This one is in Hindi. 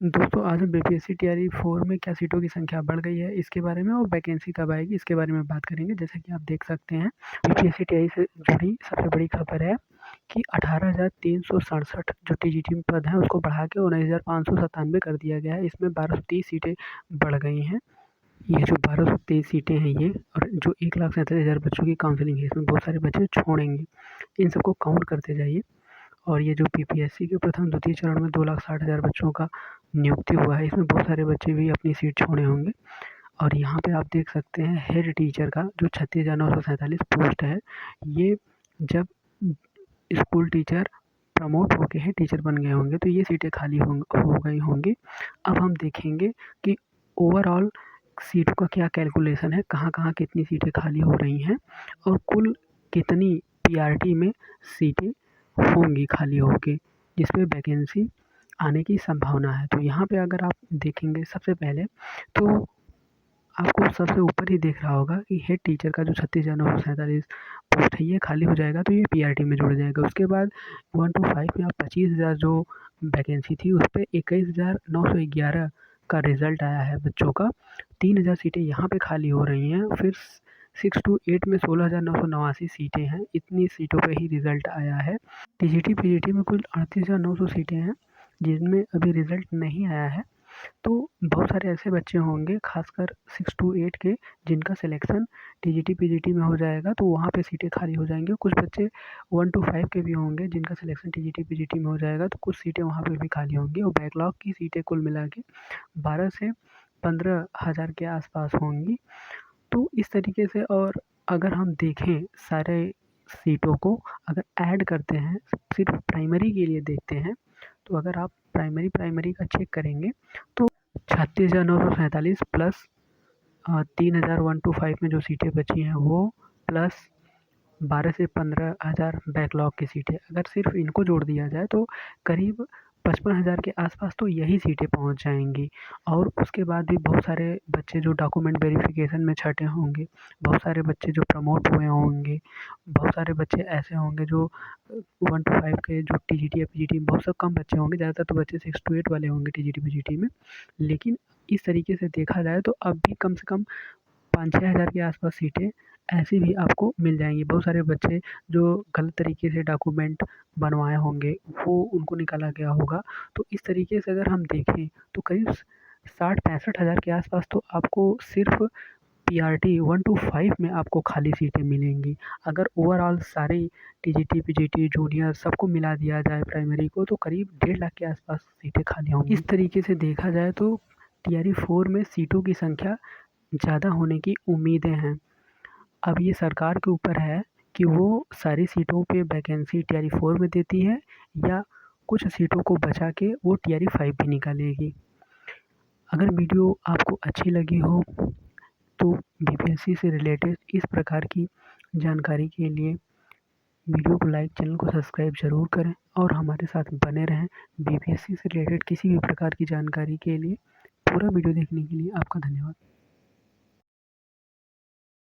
दोस्तों आज हम बीपीएससी टीआरई 4 में क्या सीटों की संख्या बढ़ गई है इसके बारे में और वैकेंसी कब आएगी इसके बारे में बात करेंगे। जैसा कि आप देख सकते हैं बीपीएससी टीआरई से जुड़ी सबसे बड़ी खबर है कि 18,367 जो टीजीटी पद हैं उसको बढ़ा के 19,597 कर दिया गया है। इसमें 1230 सीटें बढ़ गई हैं। ये जो 1223 सीटें हैं ये और जो 1,47,000 बच्चों की काउंसलिंग है इसमें बहुत सारे बच्चे छोड़ेंगे। इन सबको काउंट करते जाइए। और ये जो बीपीएससी के प्रथम द्वितीय चरण में 2,60,000 बच्चों का नियुक्ति हुआ है, इसमें बहुत सारे बच्चे भी अपनी सीट छोड़े होंगे। और यहाँ पे आप देख सकते हैं हेड टीचर का जो 36,947 पोस्ट है, ये जब स्कूल टीचर प्रमोट होके हेड टीचर बन गए होंगे तो ये सीटें खाली हो गई होंगी। अब हम देखेंगे कि ओवरऑल सीटों का क्या कैलकुलेशन है, कहाँ-कहाँ कितनी सीटें खाली हो रही हैं और कुल कितनी पीआरटी में सीटें होंगी खाली होके, जिस पे वैकेंसी आने की संभावना है। तो यहाँ पे अगर आप देखेंगे सबसे पहले तो आपको सबसे ऊपर ही दिख रहा होगा कि हेड टीचर का जो 36,947 पोस्ट है ये खाली हो जाएगा तो ये पीआरटी में जुड़ जाएगा। उसके बाद 1 to 5 में आप 25,000 जो वैकेंसी थी उस पे 21,911 का रिज़ल्ट आया है बच्चों का। 3,000 सीटें यहाँ पे खाली हो रही हैं। फिर 6 to 8 में 16,989 सीटें हैं। इतनी सीटों पे ही रिज़ल्ट आया है। टीजीटी पीजीटी में कुल 38,900 सीटें हैं जिनमें अभी रिज़ल्ट नहीं आया है। तो बहुत सारे ऐसे बच्चे होंगे खासकर 6 to 8 के जिनका सिलेक्शन टीजीटी पीजीटी में हो जाएगा तो वहाँ पे सीटें खाली हो जाएंगी। कुछ बच्चे 1 to 5 के भी होंगे जिनका सिलेक्शन टीजीटी पीजीटी में हो जाएगा तो कुछ सीटें वहाँ पे भी खाली होंगी और बैकलॉग की सीटें कुल मिला के 12 से 15,000 के आसपास होंगी। तो इस तरीके से और अगर हम देखें सारे सीटों को अगर ऐड करते हैं, सिर्फ प्राइमरी के लिए देखते हैं, तो अगर आप प्राइमरी का चेक करेंगे तो 36,947 प्लस 3,000 1 to 5 में जो सीटें बची हैं वो प्लस 12 से 15,000 बैकलॉग की सीटें, अगर सिर्फ इनको जोड़ दिया जाए तो करीब 55,000 के आसपास तो यही सीटें पहुंच जाएंगी। और उसके बाद भी बहुत सारे बच्चे जो डॉक्यूमेंट वेरिफिकेशन में छँटे होंगे, बहुत सारे बच्चे जो प्रमोट हुए होंगे, बहुत सारे बच्चे ऐसे होंगे जो 1 to 5 के जो टीजीटी या पीजीटी बहुत सब कम बच्चे होंगे, ज़्यादातर तो बच्चे 6 to 8 वाले होंगे टीजीटी पीजीटी में। लेकिन इस तरीके से देखा जाए तो अब भी कम से कम 5-6 हज़ार के आसपास सीटें ऐसी भी आपको मिल जाएंगी। बहुत सारे बच्चे जो गलत तरीके से डॉक्यूमेंट बनवाए होंगे वो उनको निकाला गया होगा। तो इस तरीके से अगर हम देखें तो करीब 60-65 हज़ार के आसपास तो आपको सिर्फ पीआरटी 1 to 5 में आपको खाली सीटें मिलेंगी। अगर ओवरऑल सारी टीजीटी पीजीटी जूनियर सबको मिला दिया जाए प्राइमरी को तो करीब 1.5 लाख के आसपास सीटें खाली होंगी। इस तरीके से देखा जाए तो टीआरई 4 में सीटों की संख्या ज़्यादा होने की उम्मीदें हैं। अब ये सरकार के ऊपर है कि वो सारी सीटों पे वैकेंसी टीआरई 4 में देती है या कुछ सीटों को बचा के वो टीआरई 5 भी निकालेगी। अगर वीडियो आपको अच्छी लगी हो तो बीपीएससी से रिलेटेड इस प्रकार की जानकारी के लिए वीडियो को लाइक, चैनल को सब्सक्राइब ज़रूर करें और हमारे साथ बने रहें। बीपीएससी से रिलेटेड किसी भी प्रकार की जानकारी के लिए पूरा वीडियो देखने के लिए आपका धन्यवाद।